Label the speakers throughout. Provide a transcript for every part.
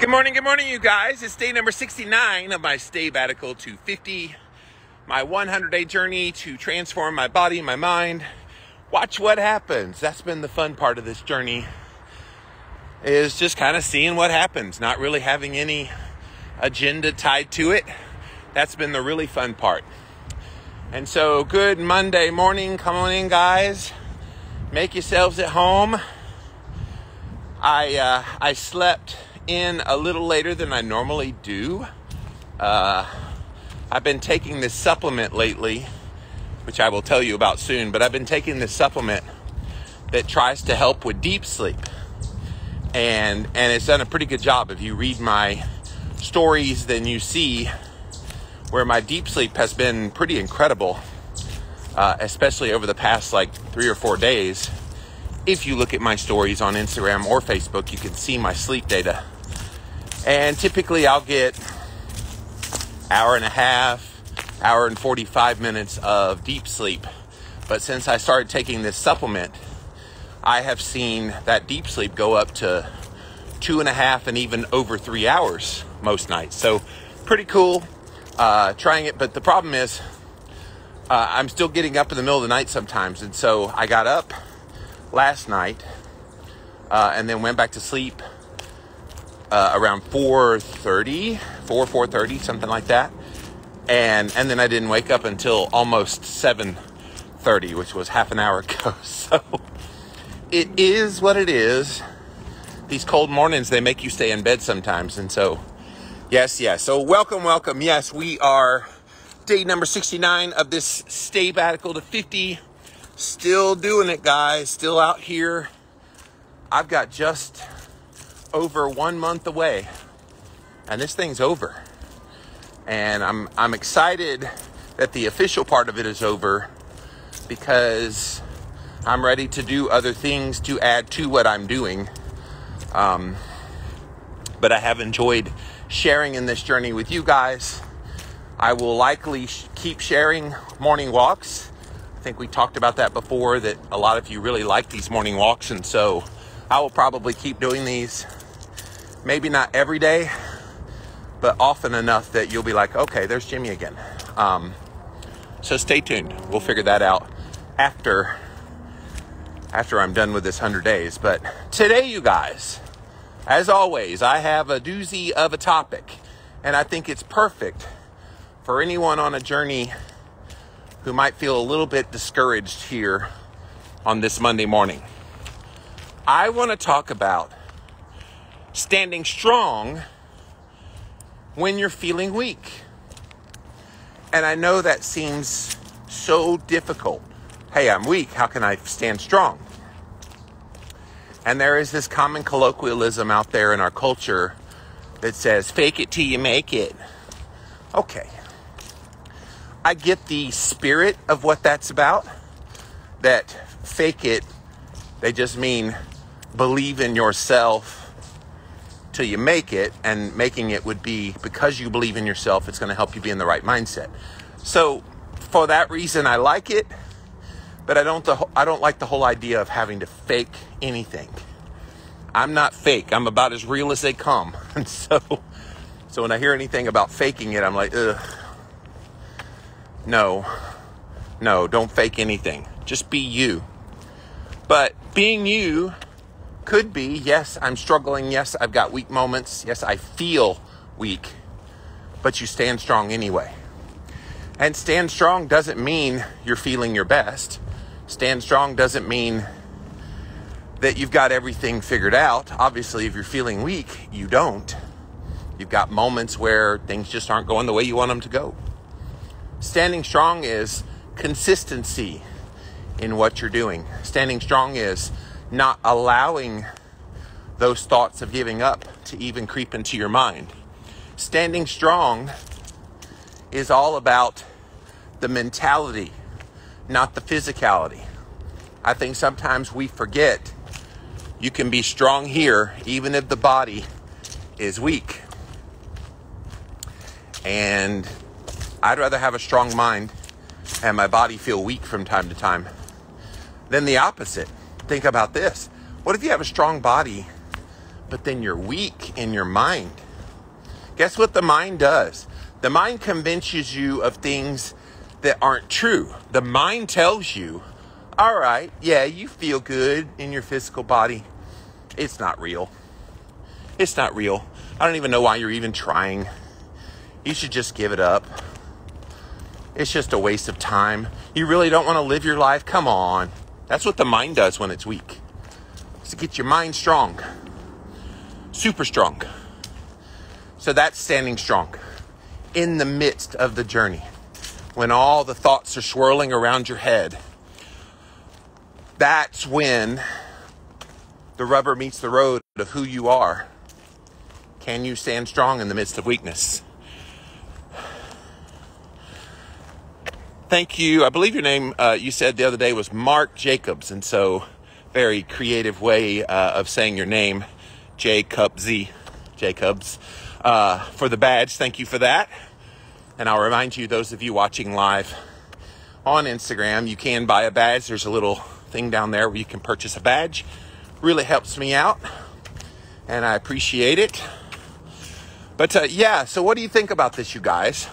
Speaker 1: Good morning, you guys. It's day number 69 of my Staybatical 250, my 100-day journey to transform my body, my mind. Watch what happens. That's been the fun part of this journey, is just kind of seeing what happens, not really having any agenda tied to it. That's been the really fun part. And so, good Monday morning. Come on in, guys. Make yourselves at home. I slept in a little later than I normally do. I've been taking this supplement lately, which I will tell you about soon, but I've been taking this supplement that tries to help with deep sleep. And it's done a pretty good job. If you read my stories, then you see where my deep sleep has been pretty incredible, especially over the past 3 or 4 days. If you look at my stories on Instagram or Facebook, you can see my sleep data. And typically I'll get hour and a half, hour and 45 minutes of deep sleep. But since I started taking this supplement, I have seen that deep sleep go up to 2.5 and even over 3 hours most nights. So pretty cool, trying it. But the problem is I'm still getting up in the middle of the night sometimes. And so I got up last night and then went back to sleep around 4:30, something like that. And then I didn't wake up until almost 7:30, which was half an hour ago. So it is what it is. These cold mornings, they make you stay in bed sometimes. And so, yes. So welcome. Yes, we are day number 69 of this Staybatical to 50. Still doing it, guys. Still out here. I've got just over 1 month away, and this thing's over. And I'm excited that the official part of it is over, because I'm ready to do other things to add to what I'm doing. But I have enjoyed sharing in this journey with you guys. I will likely keep sharing morning walks. I think we talked about that before, that a lot of you really like these morning walks, and so I will probably keep doing these. Maybe not every day, but often enough that you'll be like, okay, there's Jimmy again. So stay tuned. We'll figure that out after I'm done with this 100 days. But today, you guys, as always, I have a doozy of a topic, and I think it's perfect for anyone on a journey who might feel a little bit discouraged here on this Monday morning. I want to talk about standing strong when you're feeling weak. And I know that seems so difficult. Hey, I'm weak. How can I stand strong? And there is this common colloquialism out there in our culture that says, fake it till you make it. Okay. I get the spirit of what that's about. That fake it, they just mean believe in yourself till you make it, and making it would be because you believe in yourself, it's going to help you be in the right mindset. So for that reason, I like it, but I don't like the whole idea of having to fake anything. I'm not fake. I'm about as real as they come. And so when I hear anything about faking it, I'm like, ugh. No, don't fake anything. Just be you. But being you could be, yes, I'm struggling. Yes, I've got weak moments. Yes, I feel weak. But you stand strong anyway. And stand strong doesn't mean you're feeling your best. Stand strong doesn't mean that you've got everything figured out. Obviously, if you're feeling weak, you don't. You've got moments where things just aren't going the way you want them to go. Standing strong is consistency in what you're doing. Standing strong is not allowing those thoughts of giving up to even creep into your mind. Standing strong is all about the mentality, not the physicality. I think sometimes we forget you can be strong here even if the body is weak. And I'd rather have a strong mind and my body feel weak from time to time than the opposite. Think about this. What if you have a strong body, but then you're weak in your mind. Guess what the mind does? The mind convinces you of things that aren't true. The mind tells you, all right, yeah, you feel good in your physical body. It's not real. It's not real. I don't even know why you're even trying. You should just give it up. It's just a waste of time. You really don't want to live your life? Come on. That's what the mind does when it's weak. It's to get your mind strong. Super strong. So that's standing strong in the midst of the journey. When all the thoughts are swirling around your head, that's when the rubber meets the road of who you are. Can you stand strong in the midst of weakness? Thank you. I believe your name, you said the other day, was Mark Jacobs. And so, very creative way of saying your name, Jacobs. For the badge, thank you for that. And I'll remind you, those of you watching live on Instagram, you can buy a badge. There's a little thing down there where you can purchase a badge. Really helps me out, and I appreciate it. But yeah, so what do you think about this, you guys?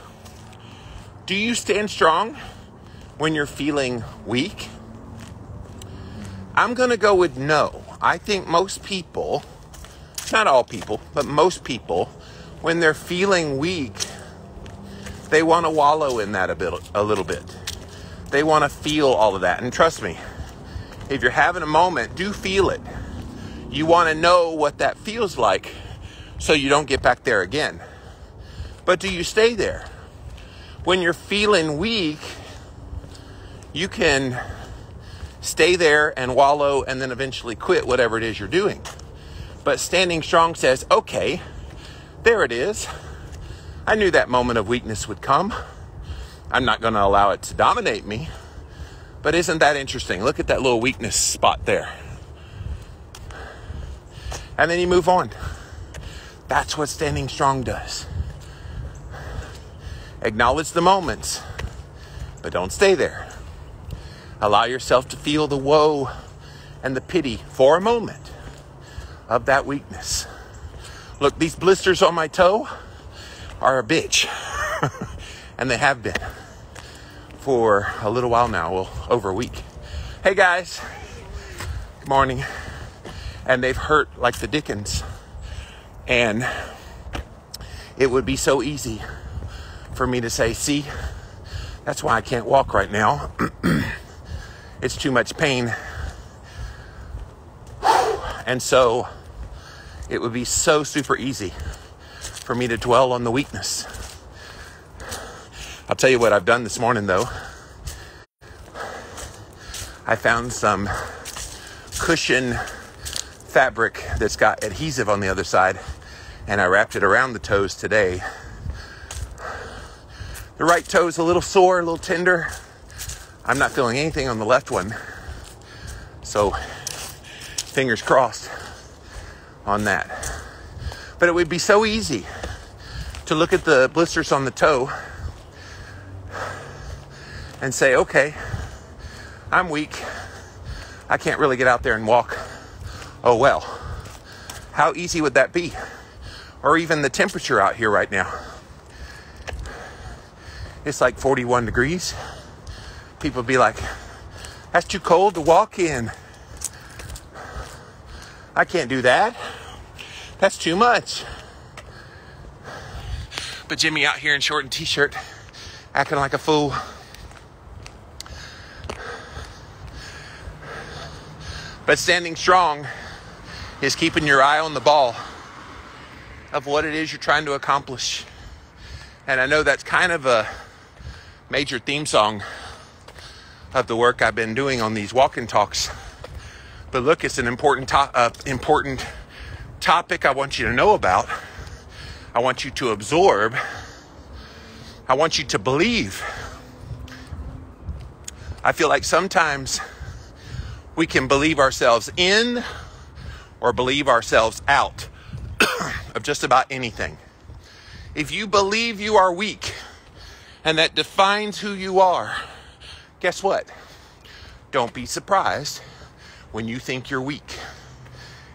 Speaker 1: Do you stand strong when you're feeling weak? I'm going to go with no. I think most people, not all people, but most people, when they're feeling weak, they want to wallow in that a little bit. They want to feel all of that. And trust me, if you're having a moment, do feel it. You want to know what that feels like so you don't get back there again. But do you stay there? When you're feeling weak, you can stay there and wallow and then eventually quit whatever it is you're doing. But standing strong says, okay, there it is. I knew that moment of weakness would come. I'm not going to allow it to dominate me. But isn't that interesting? Look at that little weakness spot there. And then you move on. That's what standing strong does. Acknowledge the moments, but don't stay there. Allow yourself to feel the woe and the pity for a moment of that weakness. Look, these blisters on my toe are a bitch. And they have been for a little while now, well, over a week. Hey guys, good morning. And they've hurt like the dickens. And it would be so easy for me to say, see, that's why I can't walk right now. It's too much pain. And so it would be so super easy for me to dwell on the weakness. I'll tell you what I've done this morning though. I found some cushion fabric that's got adhesive on the other side, and I wrapped it around the toes today. The right toe's a little sore, a little tender. I'm not feeling anything on the left one. So fingers crossed on that. But it would be so easy to look at the blisters on the toe and say, okay, I'm weak. I can't really get out there and walk. Oh well. How easy would that be? Or even the temperature out here right now. It's like 41 degrees. People be like, that's too cold to walk in. I can't do that. That's too much. But Jimmy out here in short and t-shirt, acting like a fool. But standing strong is keeping your eye on the ball of what it is you're trying to accomplish. And I know that's kind of a major theme song of the work I've been doing on these walk-in talks. But look, it's an important topic I want you to know about. I want you to absorb. I want you to believe. I feel like sometimes we can believe ourselves in or believe ourselves out of just about anything. If you believe you are weak and that defines who you are, guess what? Don't be surprised when you think you're weak.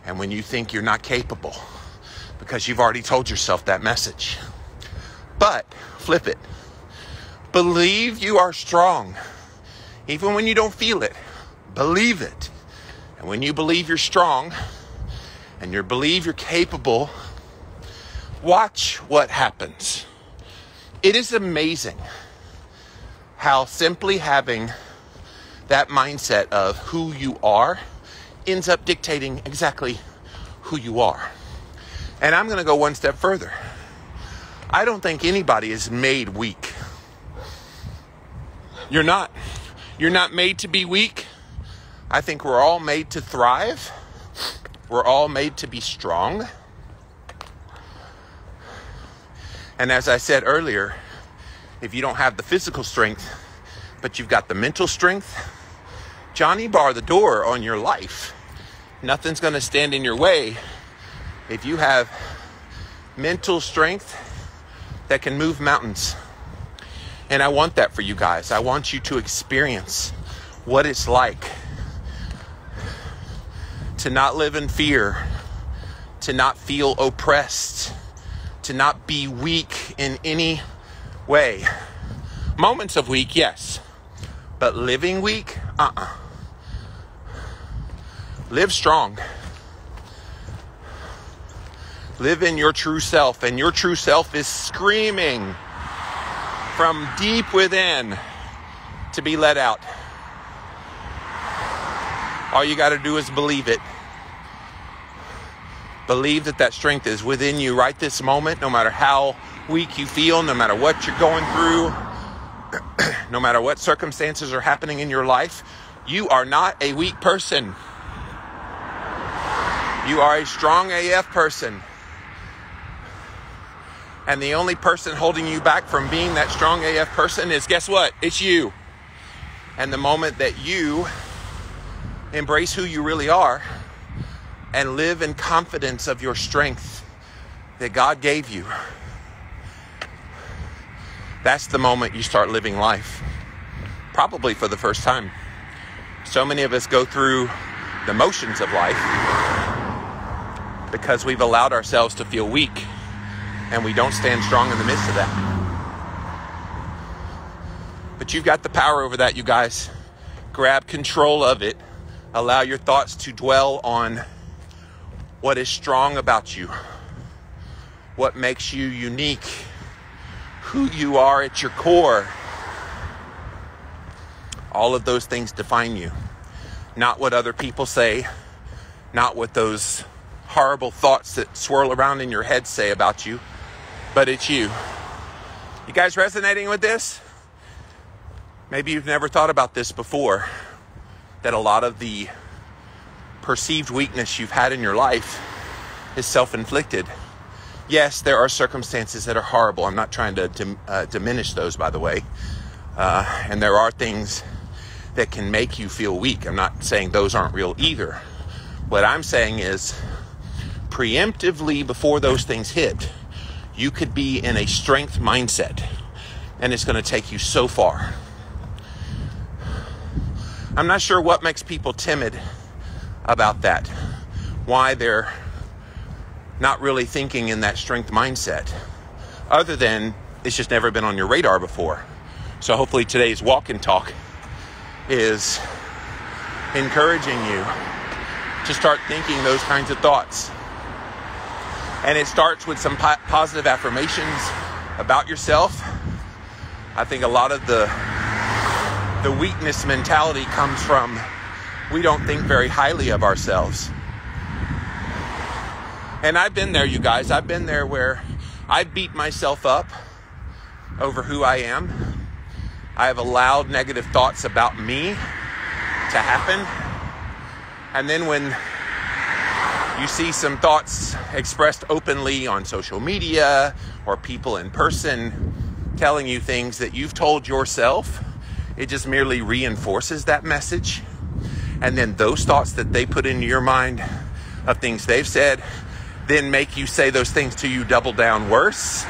Speaker 1: and when you think you're not capable, because you've already told yourself that message. But flip it. Believe you are strong. Even when you don't feel it, believe it. And when you believe you're strong and you believe you're capable, watch what happens. It is amazing how simply having that mindset of who you are ends up dictating exactly who you are. And I'm going to go one step further. I don't think anybody is made weak. You're not. You're not made to be weak. I think we're all made to thrive. We're all made to be strong. And as I said earlier, if you don't have the physical strength, but you've got the mental strength, Johnny bar the door on your life. Nothing's going to stand in your way if you have mental strength that can move mountains. And I want that for you guys. I want you to experience what it's like to not live in fear, to not feel oppressed, to not be weak in any way. Moments of weak, yes. But living weak, Live strong. Live in your true self, and your true self is screaming from deep within to be let out. All you got to do is believe it. Believe that that strength is within you right this moment, no matter how weak you feel, no matter what you're going through, no matter what circumstances are happening in your life. You are not a weak person. You are a strong AF person. And the only person holding you back from being that strong AF person is, guess what? It's you. And the moment that you embrace who you really are and live in confidence of your strength that God gave you, that's the moment you start living life. Probably for the first time. So many of us go through the motions of life because we've allowed ourselves to feel weak, and we don't stand strong in the midst of that. But you've got the power over that, you guys. Grab control of it. Allow your thoughts to dwell on what is strong about you, what makes you unique, who you are at your core. All of those things define you. Not what other people say, not what those horrible thoughts that swirl around in your head say about you, but it's you. You guys resonating with this? Maybe you've never thought about this before, that a lot of the perceived weakness you've had in your life is self-inflicted. Yes, there are circumstances that are horrible. I'm not trying to diminish those, by the way. And there are things that can make you feel weak. I'm not saying those aren't real either. What I'm saying is, preemptively before those things hit, you could be in a strength mindset, and it's going to take you so far. I'm not sure what makes people timid about that, why they're not really thinking in that strength mindset, other than it's just never been on your radar before. So hopefully today's walk and talk is encouraging you to start thinking those kinds of thoughts. And it starts with some positive affirmations about yourself. I think a lot of the weakness mentality comes from we don't think very highly of ourselves. And I've been there, you guys. I've been there where I beat myself up over who I am. I have allowed negative thoughts about me to happen. And then when you see some thoughts expressed openly on social media or people in person telling you things that you've told yourself, it just merely reinforces that message. And then those thoughts that they put into your mind of things they've said then make you say those things to you double down worse.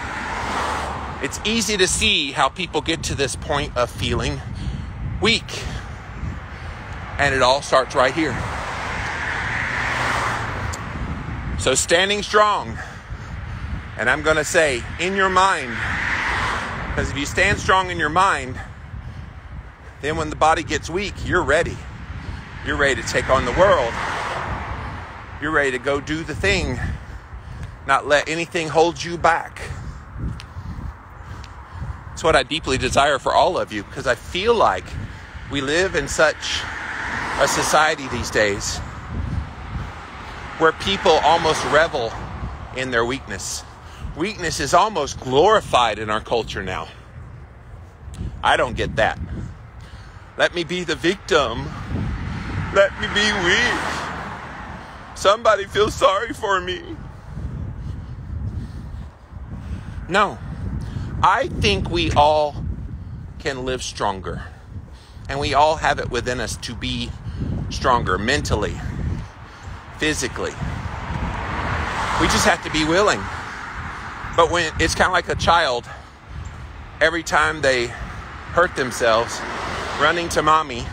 Speaker 1: It's easy to see how people get to this point of feeling weak. And it all starts right here. So standing strong, and I'm going to say in your mind, because if you stand strong in your mind, then when the body gets weak, you're ready. You're ready to take on the world. You're ready to go do the thing, not let anything hold you back. It's what I deeply desire for all of you, because I feel like we live in such a society these days where people almost revel in their weakness. Weakness is almost glorified in our culture now. I don't get that. Let me be the victim. Let me be weak. Somebody feel sorry for me. No. I think we all can live stronger. And we all have it within us to be stronger mentally, physically. We just have to be willing. But when it's kind of like a child, every time they hurt themselves, running to mommy,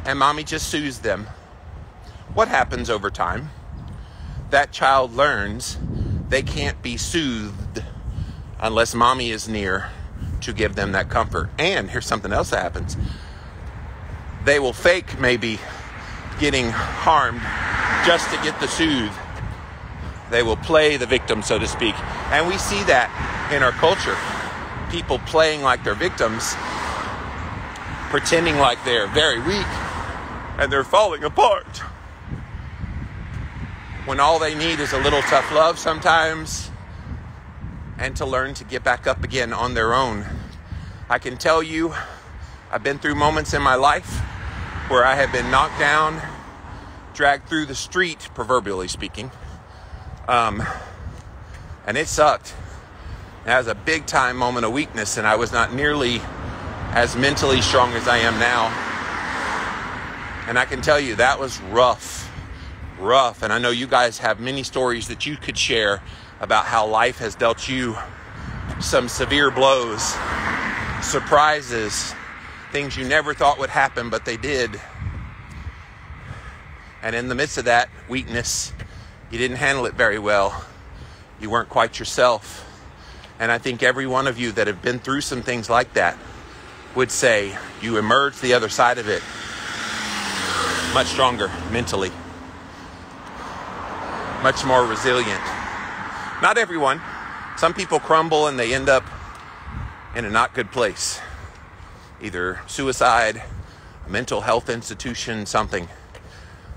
Speaker 1: and mommy just soothes them. What happens over time? That child learns they can't be soothed unless mommy is near to give them that comfort. And here's something else that happens. They will fake maybe getting harmed just to get the soothe. They will play the victim, so to speak. And we see that in our culture. People playing like they're victims, pretending like they're very weak, and they're falling apart. When all they need is a little tough love sometimes, and to learn to get back up again on their own. I can tell you, I've been through moments in my life where I have been knocked down, dragged through the street, proverbially speaking. And it sucked. That was a big time moment of weakness, and I was not nearly as mentally strong as I am now. And I can tell you that was rough. And I know you guys have many stories that you could share about how life has dealt you some severe blows, surprises, things you never thought would happen, but they did. And in the midst of that weakness, you didn't handle it very well. You weren't quite yourself. And I think every one of you that have been through some things like that would say you emerged the other side of it much stronger mentally, much more resilient. Not everyone. Some people crumble and they end up in a not good place. Either suicide, a mental health institution, something.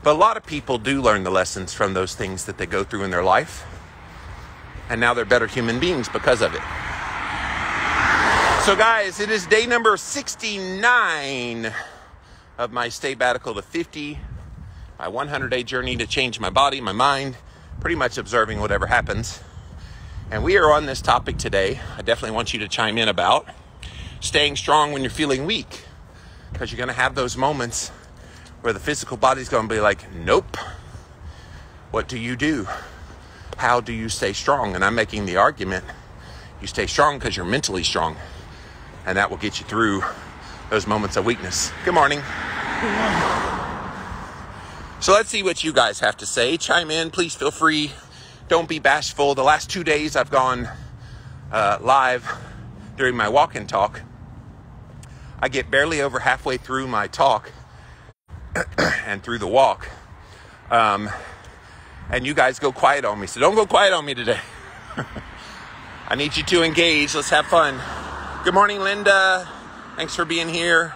Speaker 1: But a lot of people do learn the lessons from those things that they go through in their life. And now they're better human beings because of it. So guys, it is day number 69 of my Stay-Batical to 50. My 100-day journey to change my body, my mind, pretty much observing whatever happens. And we are on this topic today. I definitely want you to chime in about staying strong when you're feeling weak. Because you're going to have those moments where the physical body's going to be like, nope. What do? How do you stay strong? And I'm making the argument, you stay strong because you're mentally strong. And that will get you through those moments of weakness. Good morning. Good morning. So let's see what you guys have to say. Chime in, please feel free. Don't be bashful. The last 2 days I've gone live during my walk and talk. I get barely over halfway through my talk and through the walk. And you guys go quiet on me. So don't go quiet on me today. I need you to engage. Let's have fun. Good morning, Linda. Thanks for being here.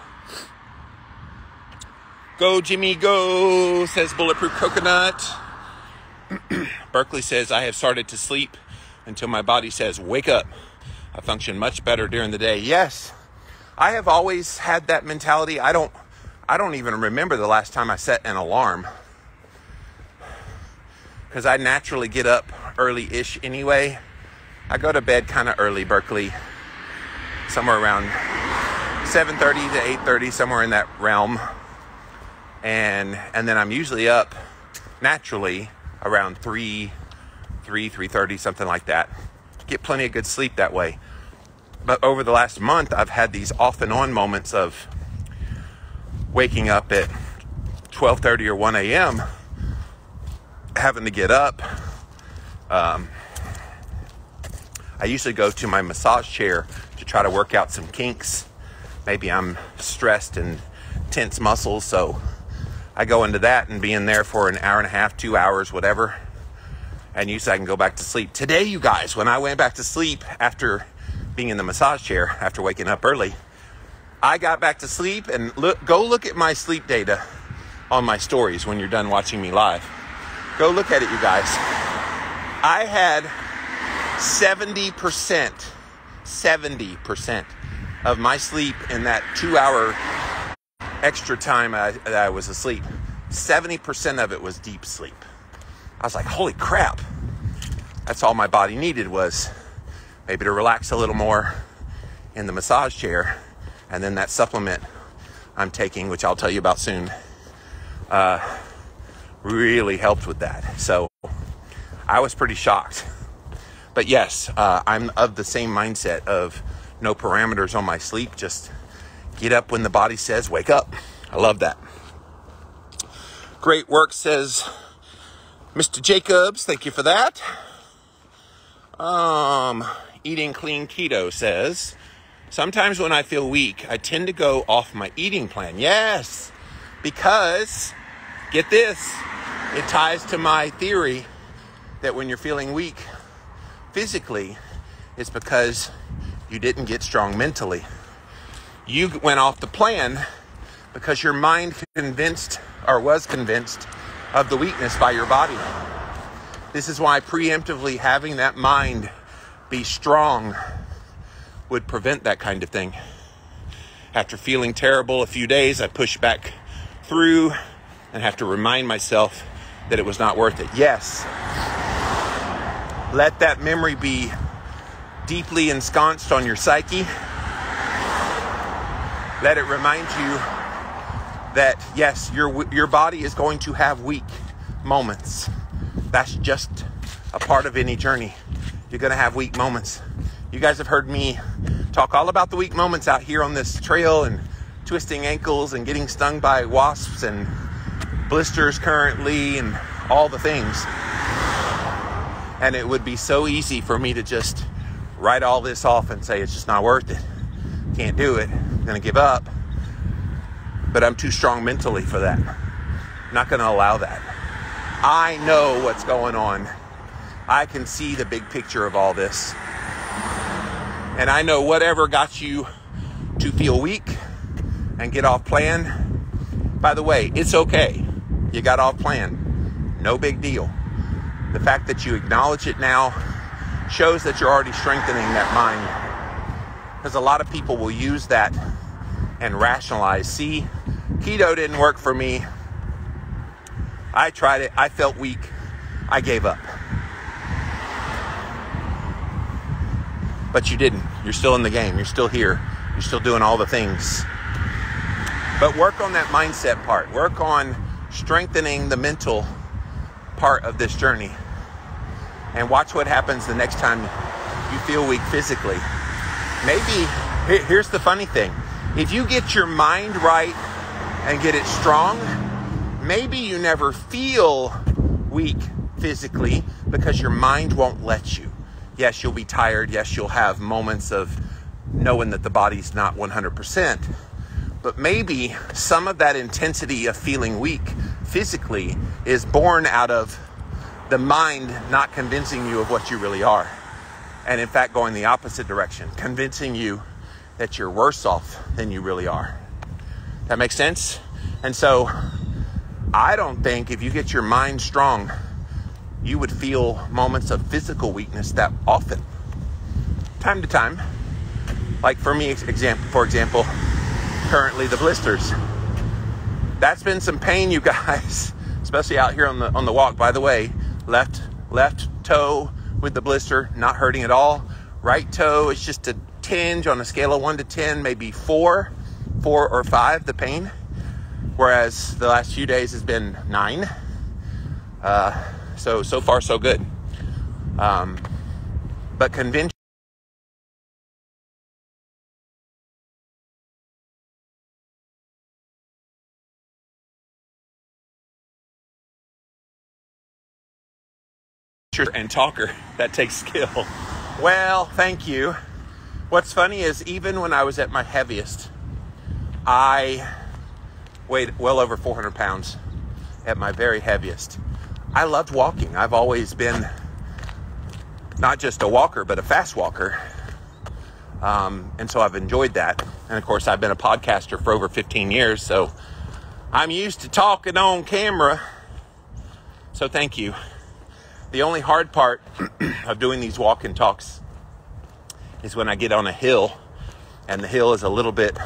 Speaker 1: Go, Jimmy, go, says Bulletproof Coconut. Berkeley says, I have started to sleep until my body says, wake up. I function much better during the day. Yes, I have always had that mentality. I don't even remember the last time I set an alarm. Because I naturally get up early-ish anyway. I go to bed kind of early, Berkeley. Somewhere around 7:30 to 8:30, somewhere in that realm. And then I'm usually up naturally around 3:30, something like that. Get plenty of good sleep that way. But over the last month, I've had these off and on moments of waking up at 12:30 or 1 a.m., having to get up, I usually go to my massage chair to try to work out some kinks. Maybe I'm stressed and tense muscles, so I go into that and be in there for an hour and a half, 2 hours, whatever. And usually I can go back to sleep. Today, you guys, when I went back to sleep after being in the massage chair, after waking up early, I got back to sleep, and go look at my sleep data on my stories when you're done watching me live. Go look at it, you guys. I had 70% of my sleep in that 2 hour extra time that I was asleep. 70% of it was deep sleep. I was like, holy crap. That's all my body needed, was maybe to relax a little more in the massage chair. And then that supplement I'm taking, which I'll tell you about soon, really helped with that. So I was pretty shocked. But yes, I'm of the same mindset of no parameters on my sleep. Just get up when the body says wake up. I love that. Great work, says Mr. Jacobs. Thank you for that. Eating clean keto says, sometimes when I feel weak, I tend to go off my eating plan. Yes, because, get this, it ties to my theory that when you're feeling weak physically, it's because you didn't get strong mentally. You went off the plan because your mind was convinced of the weakness by your body. This is why preemptively having that mind be strong would prevent that kind of thing. After feeling terrible a few days, I push back through and have to remind myself that it was not worth it. Yes, let that memory be deeply ensconced on your psyche. Let it remind you that yes, your body is going to have weak moments. That's just a part of any journey. You're going to have weak moments. You guys have heard me talk all about the weak moments out here on this trail, and twisting ankles and getting stung by wasps and blisters currently and all the things. And it would be so easy for me to just write all this off and say it's just not worth it. Can't do it. I'm going to give up. But I'm too strong mentally for that. I'm not going to allow that. I know what's going on. I can see the big picture of all this. And I know whatever got you to feel weak and get off plan. By the way, it's okay. You got off plan. No big deal. The fact that you acknowledge it now shows that you're already strengthening that mind. Because a lot of people will use that and rationalize. See, keto didn't work for me. I tried it. I felt weak. I gave up. But you didn't. You're still in the game. You're still here. You're still doing all the things. But work on that mindset part. Work on strengthening the mental part of this journey. And watch what happens the next time you feel weak physically. Maybe, here's the funny thing. If you get your mind right and get it strong, maybe you never feel weak physically because your mind won't let you. Yes, you'll be tired. Yes, you'll have moments of knowing that the body's not 100%. But maybe some of that intensity of feeling weak physically is born out of the mind not convincing you of what you really are. And in fact, going the opposite direction, convincing you that you're worse off than you really are. That makes sense? And so I don't think if you get your mind strong, you would feel moments of physical weakness that often. Time to time. Like for me, for example, currently the blisters. That's been some pain, you guys, especially out here on the walk. By the way, left toe with the blister, not hurting at all. Right toe is just a tinge on a scale of 1 to 10, maybe 4 or 5, the pain. Whereas the last few days has been 9. So far so good. But convince and talker. That takes skill. Well, thank you. What's funny is even when I was at my heaviest, I weighed well over 400 pounds at my very heaviest. I loved walking. I've always been not just a walker, but a fast walker. And so I've enjoyed that. And of course, I've been a podcaster for over 15 years, so I'm used to talking on camera. So thank you. The only hard part of doing these walk and talks is when I get on a hill, and the hill is a little bit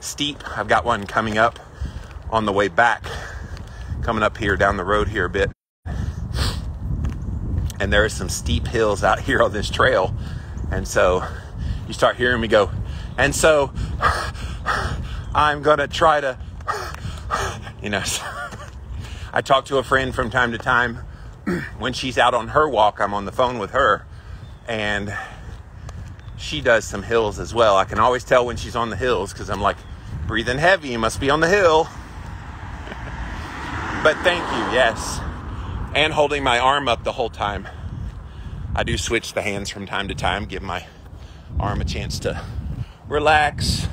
Speaker 1: steep. I've got one coming up on the way back, coming up here down the road here a bit. And there are some steep hills out here on this trail. And so you start hearing me go, and so I'm going to try to, I talk to a friend from time to time. When she's out on her walk, I'm on the phone with her, and she does some hills as well. I can always tell when she's on the hills because I'm like, breathing heavy, you must be on the hill. But thank you, yes. And holding my arm up the whole time. I do switch the hands from time to time, give my arm a chance to relax.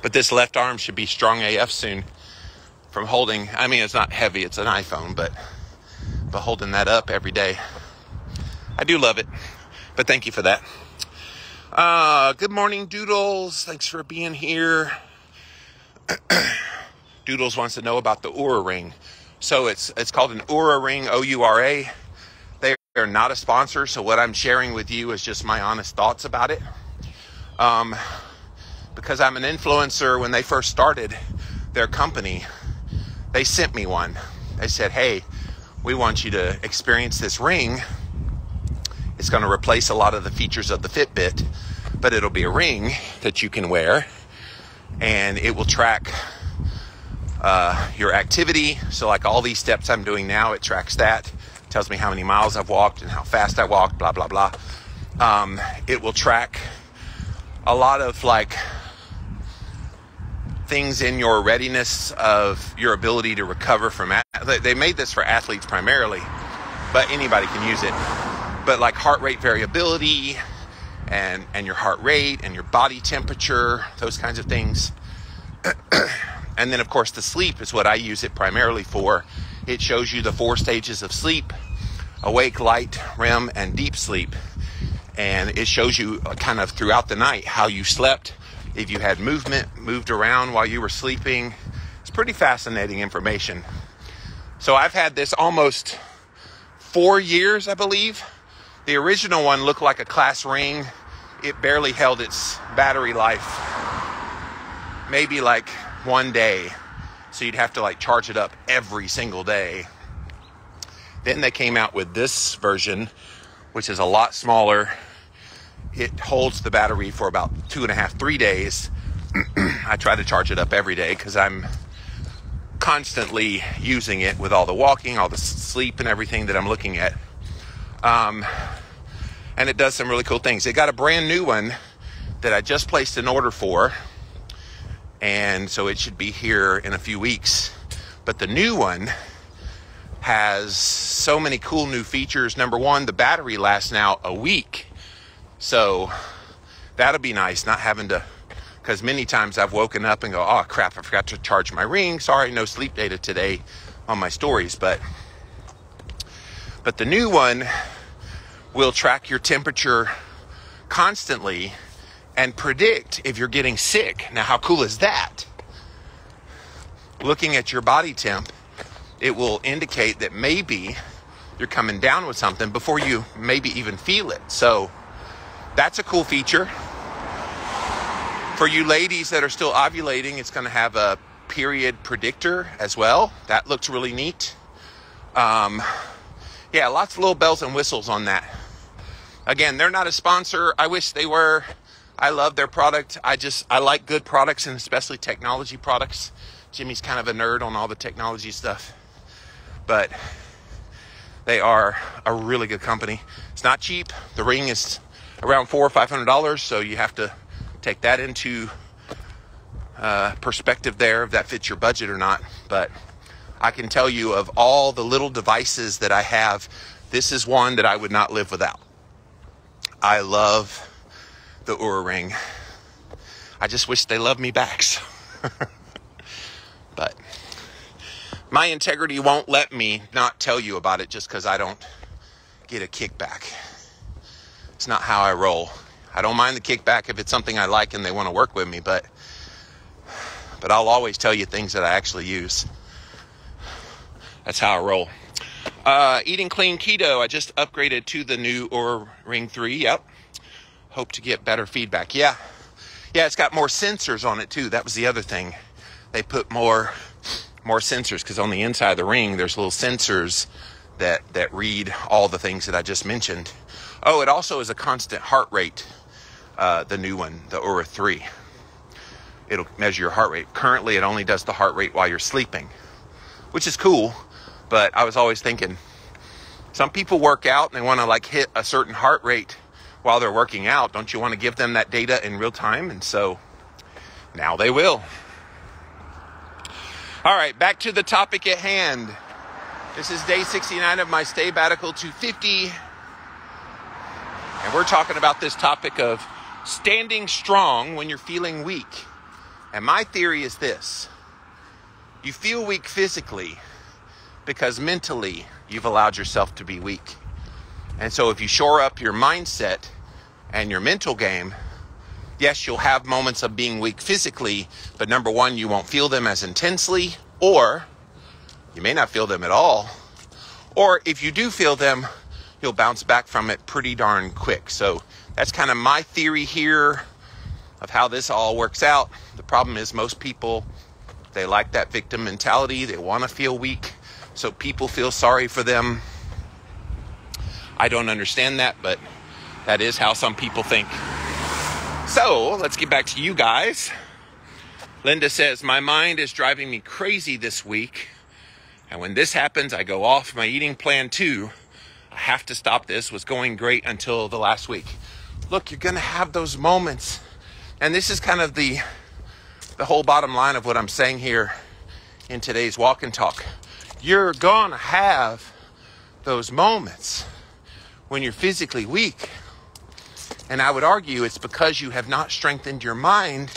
Speaker 1: But this left arm should be strong AF soon from holding. I mean, it's not heavy, it's an iPhone, but holding that up every day. I do love it. But thank you for that. Good morning, Doodles. Thanks for being here. Doodles wants to know about the Oura Ring. So it's called an Oura Ring, O-U-R-A. They are not a sponsor, so what I'm sharing with you is just my honest thoughts about it. Because I'm an influencer, when they first started their company, they sent me one. They said, hey, we want you to experience this ring. It's going to replace a lot of the features of the Fitbit, but it'll be a ring that you can wear, and it will track your activity. So like all these steps I'm doing now, it tracks that. It tells me how many miles I've walked and how fast I walked, blah, blah, blah. It will track a lot of like things in your readiness of your ability to recover from they made this for athletes primarily, but anybody can use it. But like heart rate variability and your heart rate and your body temperature, those kinds of things. And then of course the sleep is what I use it primarily for. It shows you the 4 stages of sleep: awake, light, REM, and deep sleep. And it shows you kind of throughout the night how you slept, if you had moved around while you were sleeping. It's pretty fascinating information. So I've had this almost 4 years, I believe. The original one looked like a class ring. It barely held its battery life. Maybe like 1 day. So you'd have to like charge it up every single day. Then they came out with this version, which is a lot smaller. It holds the battery for about 2.5, 3 days. I try to charge it up every day because I'm constantly using it with all the walking, all the sleep and everything that I'm looking at. And it does some really cool things. It got a brand new one that I just placed an order for. And so it should be here in a few weeks. But the new one has so many cool new features. Number one, the battery lasts now a week. So that'll be nice, not having to, because many times I've woken up and go, oh crap, I forgot to charge my ring. Sorry, no sleep data today on my stories. But the new one will track your temperature constantly and predict if you're getting sick. Now, how cool is that? Looking at your body temp, it will indicate that maybe you're coming down with something before you maybe even feel it. So that's a cool feature. For you ladies that are still ovulating, it's going to have a period predictor as well. That looks really neat. Yeah, lots of little bells and whistles on that. Again, they're not a sponsor. I wish they were. I love their product. I like good products, and especially technology products. Jimmy's kind of a nerd on all the technology stuff. But they are a really good company. It's not cheap. The ring is around $400 or $500, so you have to take that into perspective there, if that fits your budget or not. But I can tell you, of all the little devices that I have This is one that I would not live without. I love the Oura Ring. I just wish they loved me back. But my integrity won't let me not tell you about it just because I don't get a kickback. It's not how I roll. I don't mind the kickback if it's something I like and they want to work with me, but I'll always tell you things that I actually use. That's how I roll. Eating clean keto. I just upgraded to the new Oura Ring 3. Yep. Hope to get better feedback. Yeah, it's got more sensors on it too. That was the other thing. They put more sensors because on the inside of the ring, there's little sensors that read all the things that I just mentioned. Oh, it also is a constant heart rate. The new one, the Oura 3. It'll measure your heart rate. Currently, it only does the heart rate while you're sleeping, which is cool. But I was always thinking, some people work out and they want to like hit a certain heart rate while they're working out. Don't you want to give them that data in real time? And so now they will. All right, back to the topic at hand. This is day 69 of my Staybatical 250. And we're talking about this topic of standing strong when you're feeling weak. And my theory is this. You feel weak physically because mentally you've allowed yourself to be weak. And so if you shore up your mindset and your mental game, yes, you'll have moments of being weak physically, but number one, you won't feel them as intensely, or you may not feel them at all. Or if you do feel them, you'll bounce back from it pretty darn quick. So that's kind of my theory here of how this all works out. The problem is most people, they like that victim mentality. They want to feel weak, so people feel sorry for them. I don't understand that, but that is how some people think. So let's get back to you guys. Linda says, my mind is driving me crazy this week. And when this happens, I go off my eating plan too. I have to stop this. Was going great until the last week. Look, you're going to have those moments. And this is kind of the whole bottom line of what I'm saying here in today's walk and talk. You're going to have those moments when you're physically weak. And I would argue it's because you have not strengthened your mind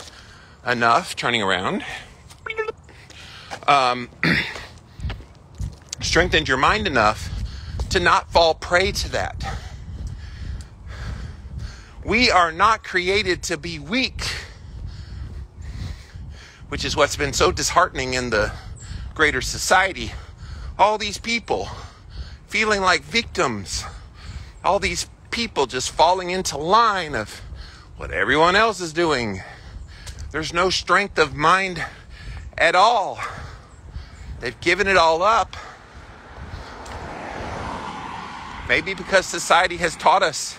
Speaker 1: enough, turning around, strengthened your mind enough to not fall prey to that. We are not created to be weak, which is what's been so disheartening in the greater society. All these people feeling like victims, all these people just falling into line of what everyone else is doing. There's no strength of mind at all. They've given it all up. Maybe because society has taught us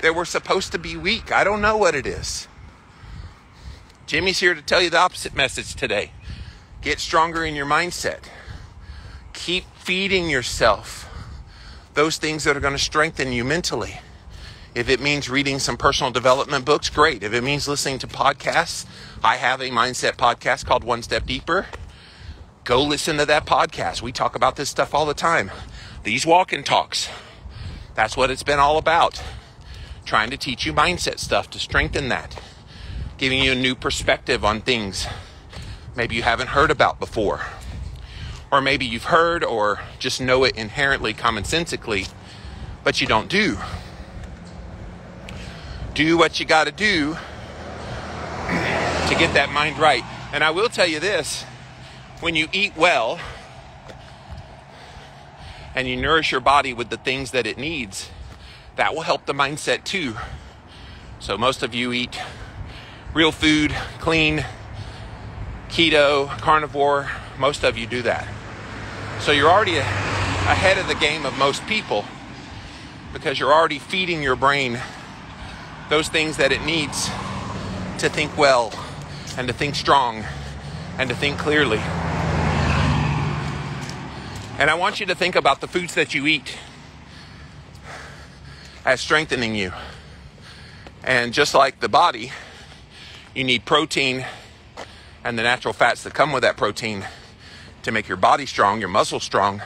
Speaker 1: that we're supposed to be weak. I don't know what it is. Jimmy's here to tell you the opposite message today. Get stronger in your mindset. Keep feeding yourself those things that are going to strengthen you mentally. If it means reading some personal development books, great. If it means listening to podcasts, I have a mindset podcast called One Step Deeper. Go listen to that podcast. We talk about this stuff all the time. These walk-in talks, that's what it's been all about. Trying to teach you mindset stuff to strengthen that. Giving you a new perspective on things maybe you haven't heard about before. Or maybe you've heard or just know it inherently, commonsensically, but you don't do. Do what you got to do to get that mind right. And I will tell you this, when you eat well and you nourish your body with the things that it needs, that will help the mindset too. So most of you eat real food, clean, keto, carnivore. Most of you do that. So you're already ahead of the game of most people because you're already feeding your brain those things that it needs to think well and to think strong and to think clearly. And I want you to think about the foods that you eat as strengthening you. And just like the body, you need protein and the natural fats that come with that protein to make your body strong, your muscles strong.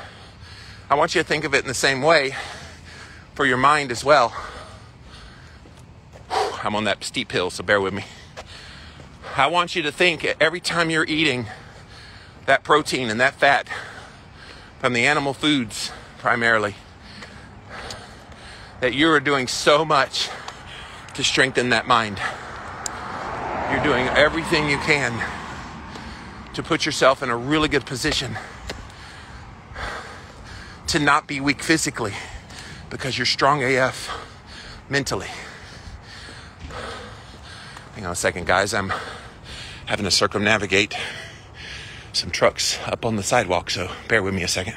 Speaker 1: I want you to think of it in the same way. for your mind as well. I'm on that steep hill, so bear with me. I want you to think every time you're eating that protein and that fat from the animal foods primarily, that you are doing so much to strengthen that mind. You're doing everything you can to put yourself in a really good position to not be weak physically because you're strong AF mentally. Hang on a second, guys. I'm having to circumnavigate some trucks up on the sidewalk, so bear with me a second.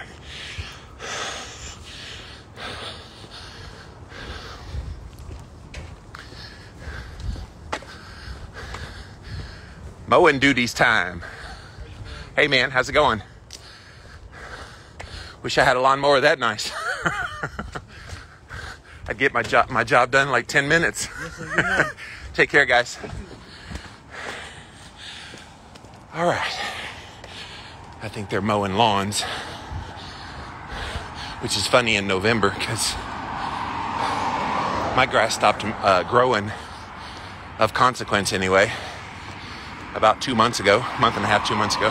Speaker 1: Mowing duties time. Hey man, how's it going? Wish I had a lawnmower that nice. I'd get my job done in like 10 minutes. Yes, take care, guys. All right. I think they're mowing lawns, which is funny in November because my grass stopped growing, of consequence anyway, about 2 months ago, month and a half, 2 months ago.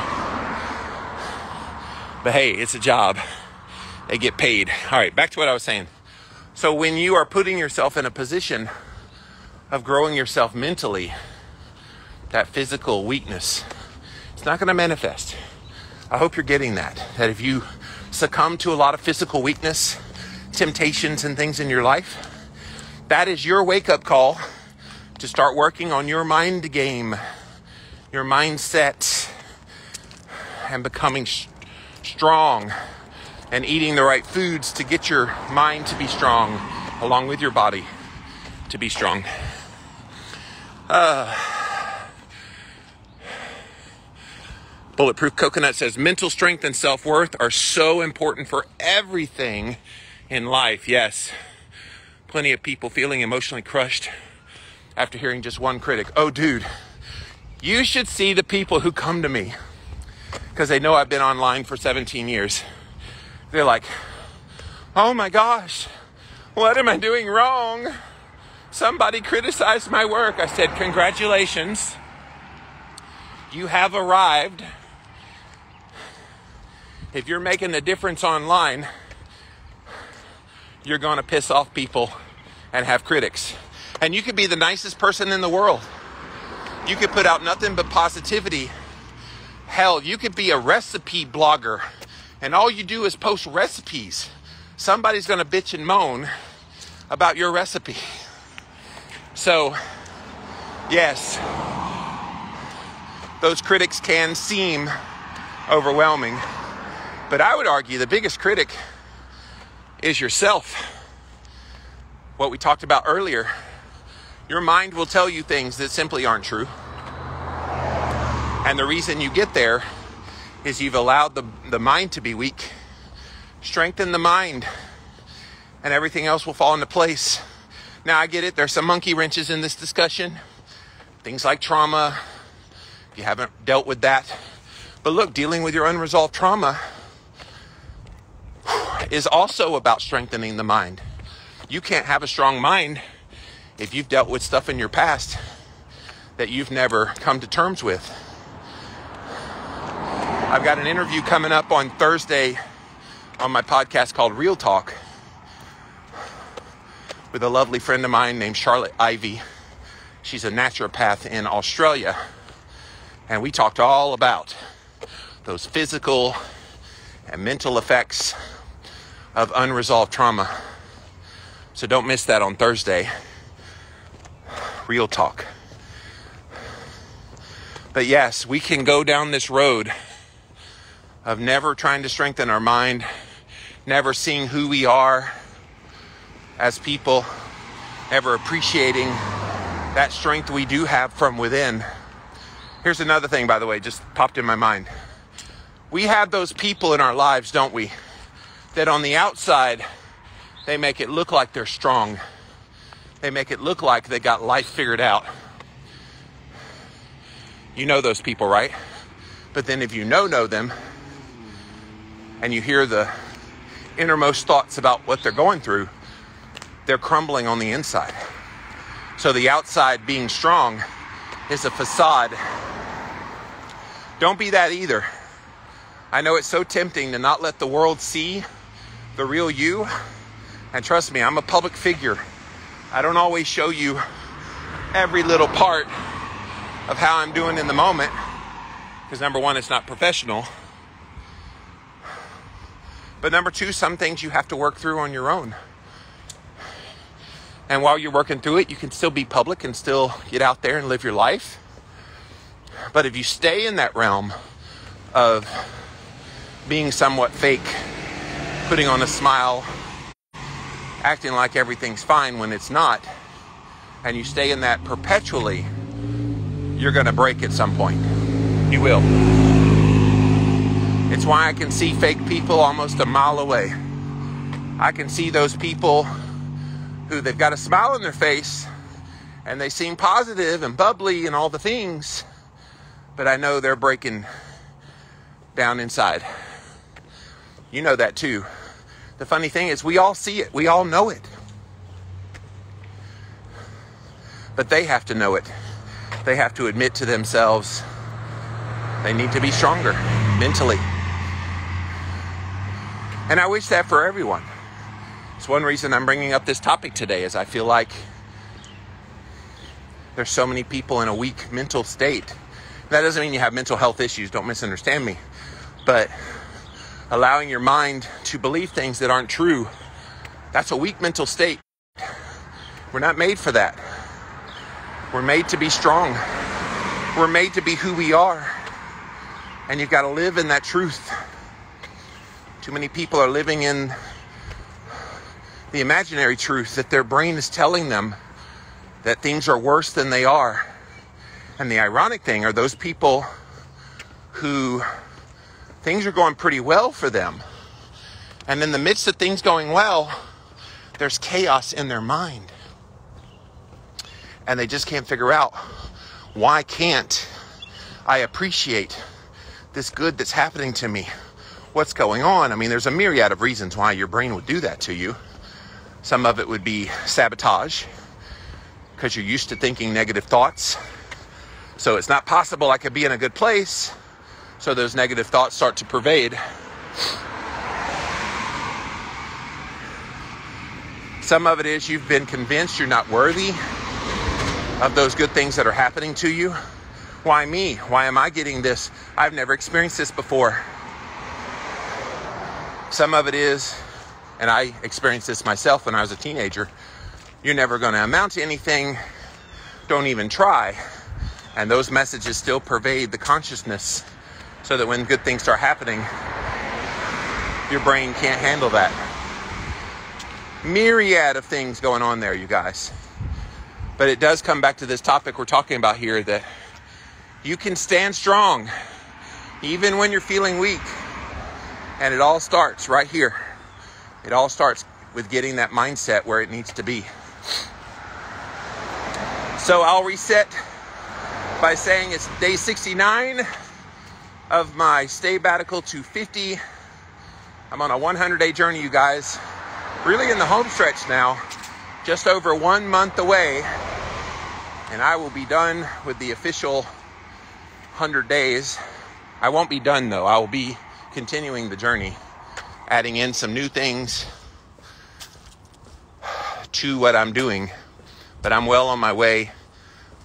Speaker 1: But hey, it's a job. They get paid. All right, back to what I was saying. So when you are putting yourself in a position of growing yourself mentally, that physical weakness, it's not going to manifest. I hope you're getting that. That if you succumb to a lot of physical weakness, temptations and things in your life, that is your wake-up call to start working on your mind game, your mindset, and becoming strong and eating the right foods to get your mind to be strong along with your body to be strong. Bulletproof Coconut says mental strength and self-worth are so important for everything in life. Yes, plenty of people feeling emotionally crushed after hearing just one critic. Oh dude, you should see the people who come to me because they know I've been online for 17 years. They're like, oh my gosh, what am I doing wrong? Somebody criticized my work. I said, congratulations. You have arrived. If you're making a difference online, you're going to piss off people and have critics. And you could be the nicest person in the world. You could put out nothing but positivity. Hell, you could be a recipe blogger and all you do is post recipes. Somebody's going to bitch and moan about your recipe. So, yes, those critics can seem overwhelming, but I would argue the biggest critic is yourself. What we talked about earlier, your mind will tell you things that simply aren't true. And the reason you get there is you've allowed the mind to be weak. Strengthen the mind and everything else will fall into place. Now I get it, there's some monkey wrenches in this discussion. Things like trauma, if you haven't dealt with that. But look, dealing with your unresolved trauma is also about strengthening the mind. You can't have a strong mind if you've dealt with stuff in your past that you've never come to terms with. I've got an interview coming up on Thursday on my podcast called Real Talk with a lovely friend of mine named Charlotte Ivy. She's a naturopath in Australia. And we talked all about those physical and mental effects of unresolved trauma. So don't miss that on Thursday. Real Talk. But yes, we can go down this road of never trying to strengthen our mind, never seeing who we are as people, ever appreciating that strength we do have from within. Here's another thing, by the way, just popped in my mind. We have those people in our lives, don't we, that on the outside, they make it look like they're strong. They make it look like they got life figured out. You know those people, right? But then if you know them, and you hear the innermost thoughts about what they're going through, they're crumbling on the inside. So the outside being strong is a facade. Don't be that either. I know it's so tempting to not let the world see the real you. And trust me, I'm a public figure. I don't always show you every little part of how I'm doing in the moment. Because number one, it's not professional. But number two, some things you have to work through on your own. And while you're working through it, you can still be public and still get out there and live your life. But if you stay in that realm of being somewhat fake, putting on a smile, acting like everything's fine when it's not, and you stay in that perpetually, you're going to break at some point. You will. It's why I can see fake people almost a mile away. I can see those people who they've got a smile on their face and they seem positive and bubbly and all the things, but I know they're breaking down inside. You know that too. The funny thing is we all see it. We all know it. But they have to know it. They have to admit to themselves they need to be stronger mentally. And I wish that for everyone. It's one reason I'm bringing up this topic today, is I feel like there's so many people in a weak mental state. That doesn't mean you have mental health issues, don't misunderstand me. But allowing your mind to believe things that aren't true, that's a weak mental state. We're not made for that. We're made to be strong. We're made to be who we are. And you've got to live in that truth. Too many people are living in the imaginary truth that their brain is telling them that things are worse than they are. And the ironic thing are those people who things are going pretty well for them. And in the midst of things going well, there's chaos in their mind. And they just can't figure out, why can't I appreciate this good that's happening to me? What's going on? I mean, there's a myriad of reasons why your brain would do that to you. Some of it would be sabotage, because you're used to thinking negative thoughts. So it's not possible I could be in a good place. So those negative thoughts start to pervade. Some of it is you've been convinced you're not worthy of those good things that are happening to you. Why me? Why am I getting this? I've never experienced this before. Some of it is, and I experienced this myself when I was a teenager, you're never going to amount to anything. Don't even try. And those messages still pervade the consciousness, so that when good things start happening, your brain can't handle that. Myriad of things going on there, you guys. But it does come back to this topic we're talking about here, that you can stand strong even when you're feeling weak. And it all starts right here. It all starts with getting that mindset where it needs to be. So I'll reset by saying it's day 69 of my Stay-Batical 250. I'm on a 100-day journey, you guys. Really in the home stretch now. Just over 1 month away. And I will be done with the official 100 days. I won't be done though. I will be continuing the journey, adding in some new things to what I'm doing. But I'm well on my way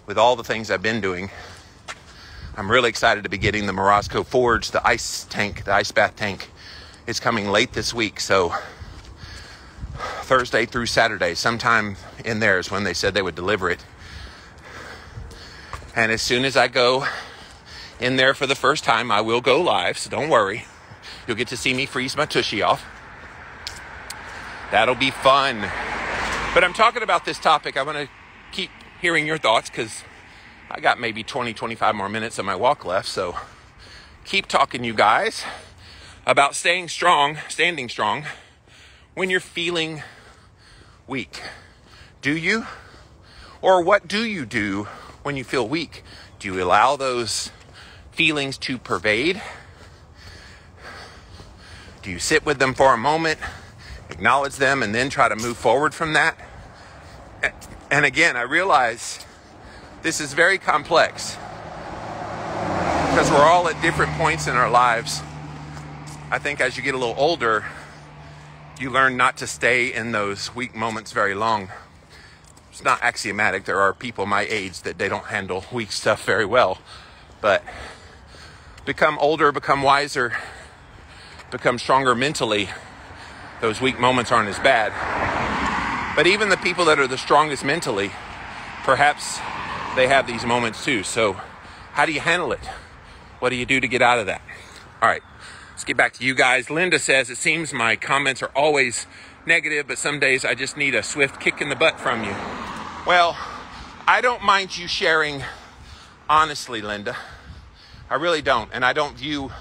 Speaker 1: with all the things I've been doing. I'm really excited to be getting the Morosco Forge, the ice tank, the ice bath tank. It's coming late this week, so Thursday through Saturday, sometime in there is when they said they would deliver it. And as soon as I go in there for the first time, I will go live, so don't worry. You'll get to see me freeze my tushy off. That'll be fun. But I'm talking about this topic. I want to keep hearing your thoughts, because I got maybe 20-25 more minutes of my walk left. So keep talking, you guys, about standing strong when you're feeling weak. Do you? Or what do you do when you feel weak? Do you allow those feelings to pervade? Do you sit with them for a moment, acknowledge them, and then try to move forward from that? And again, I realize this is very complex because we're all at different points in our lives. I think as you get a little older, you learn not to stay in those weak moments very long. It's not axiomatic. There are people my age that they don't handle weak stuff very well. But become older, become wiser, become stronger mentally, those weak moments aren't as bad. But even the people that are the strongest mentally, perhaps they have these moments too. So how do you handle it? What do you do to get out of that? All right, let's get back to you guys. Linda says, it seems my comments are always negative, but some days I just need a swift kick in the butt from you. Well, I don't mind you sharing honestly, Linda. I really don't. And I don't view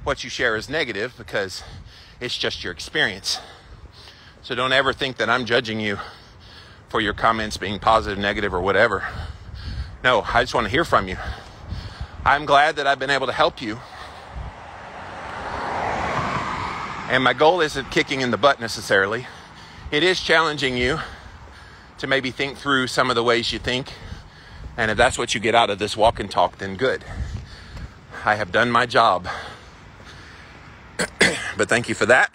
Speaker 1: what you share as negative because it's just your experience. So don't ever think that I'm judging you for your comments being positive, negative, or whatever. No, I just want to hear from you. I'm glad that I've been able to help you. And my goal isn't kicking in the butt necessarily. It is challenging you to maybe think through some of the ways you think. And if that's what you get out of this walk and talk, then good. I have done my job. But thank you for that.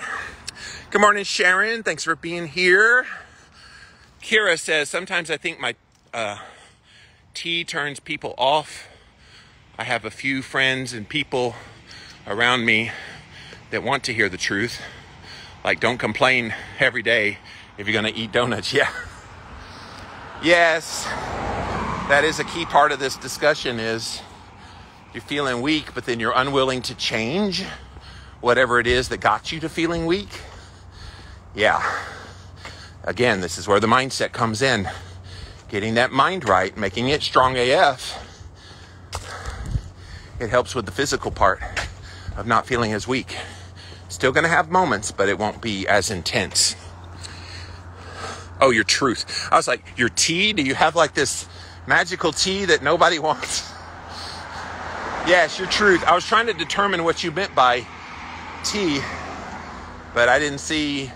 Speaker 1: Good morning, Sharon. Thanks for being here. Kira says, sometimes I think my tea turns people off. I have a few friends and people around me that want to hear the truth. Like, don't complain every day if you're going to eat donuts. Yeah. Yes. That is a key part of this discussion is you're feeling weak, but then you're unwilling to change whatever it is that got you to feeling weak. Yeah. Again, this is where the mindset comes in. Getting that mind right, making it strong AF. It helps with the physical part of not feeling as weak. Still going to have moments, but it won't be as intense. Oh, your truth. I was like, your tea? Do you have like this magical tea that nobody wants? Yes, your truth. I was trying to determine what you meant by tea, but I didn't see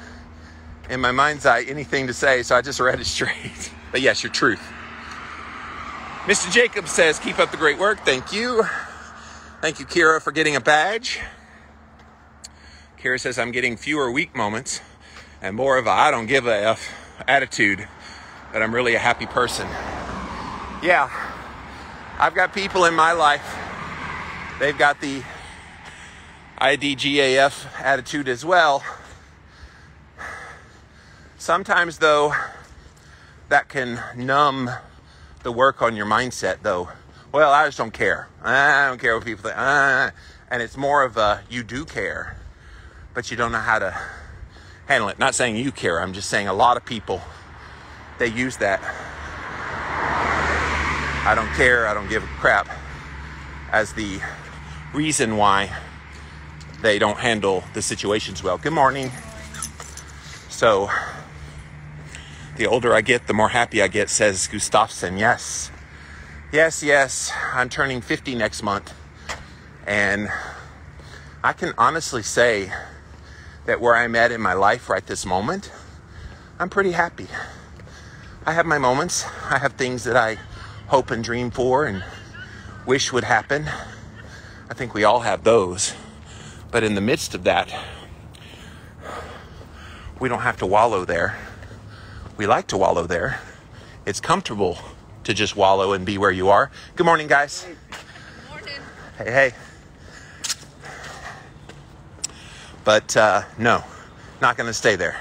Speaker 1: in my mind's eye anything to say, so I just read it straight. But yes, your truth. Mr. Jacob says, keep up the great work. Thank you. Thank you, Kira, for getting a badge. Kira says, I'm getting fewer weak moments and more of a I don't give a F attitude, but I'm really a happy person. Yeah, I've got people in my life, they've got the IDGAF attitude as well. Sometimes, though, that can numb the work on your mindset, though. Well, I just don't care. I don't care what people think. And it's more of a, you do care, but you don't know how to handle it. Not saying you care. I'm just saying a lot of people, they use that I don't care, I don't give a crap as the reason why they don't handle the situations well. Good morning. So, the older I get, the more happy I get, says Gustafsson. Yes. Yes, yes. I'm turning 50 next month. And I can honestly say that where I'm at in my life right this moment, I'm pretty happy. I have my moments. I have things that I hope and dream for and wish would happen. I think we all have those. But in the midst of that, we don't have to wallow there. We like to wallow there. It's comfortable to just wallow and be where you are. Good morning, guys.
Speaker 2: Good morning.
Speaker 1: Hey, hey. But no, not going to stay there.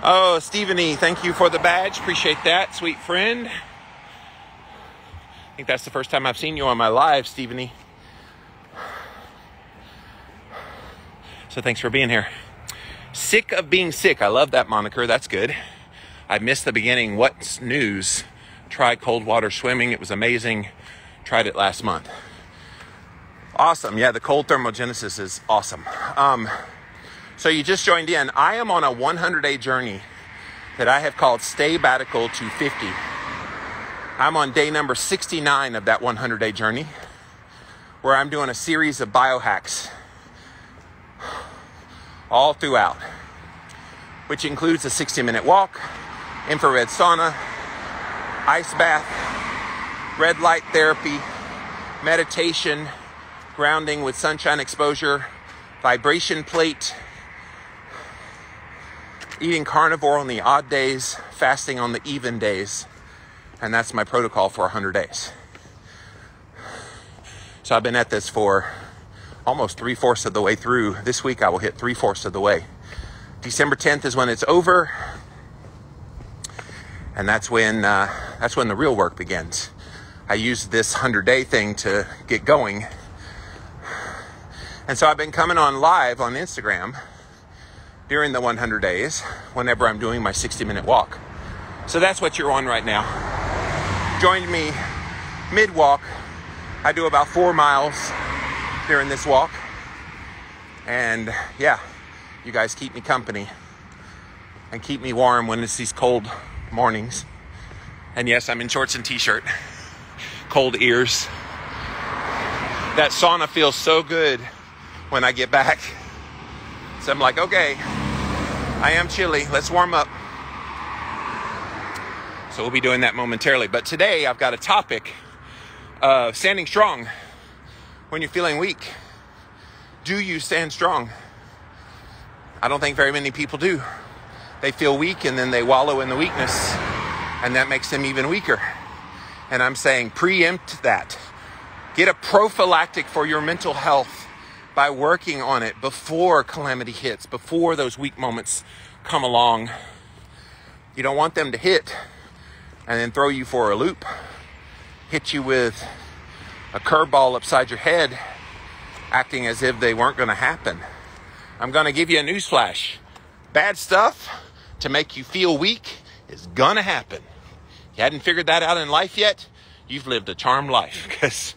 Speaker 1: Oh, Stephen E., thank you for the badge. Appreciate that, sweet friend. I think that's the first time I've seen you on my live, Stephen E. So thanks for being here. Sick of being sick. I love that moniker. That's good. I missed the beginning. What's news? Try cold water swimming. It was amazing. Tried it last month. Awesome. Yeah, the cold thermogenesis is awesome. So you just joined in. I am on a 100-day journey that I have called Stay Batical to 50. I'm on day number 69 of that 100-day journey, where I'm doing a series of biohacks all throughout, which includes a 60-minute walk, infrared sauna, ice bath, red light therapy, meditation, grounding with sunshine exposure, vibration plate, eating carnivore on the odd days, fasting on the even days. And that's my protocol for 100 days. So I've been at this for almost 3/4 of the way through. This week I will hit 3/4 of the way. December 10th is when it's over. And that's when the real work begins. I used this 100-day thing to get going. And so I've been coming on live on Instagram during the 100 days whenever I'm doing my 60-minute walk. So that's what you're on right now. Join me mid-walk. I do about 4 miles during this walk. And yeah, you guys keep me company and keep me warm when it's these cold mornings. And yes, I'm in shorts and t-shirt. Cold ears. That sauna feels so good when I get back. So I'm like, okay, I am chilly. Let's warm up. So we'll be doing that momentarily. But today I've got a topic of standing strong when you're feeling weak. Do you stand strong? I don't think very many people do. They feel weak and then they wallow in the weakness, and that makes them even weaker. And I'm saying preempt that. Get a prophylactic for your mental health by working on it before calamity hits, before those weak moments come along. You don't want them to hit and then throw you for a loop, hit you with a curveball upside your head, acting as if they weren't going to happen. I'm going to give you a newsflash. Bad stuff to make you feel weak is going to happen. You hadn't figured that out in life yet? You've lived a charmed life, because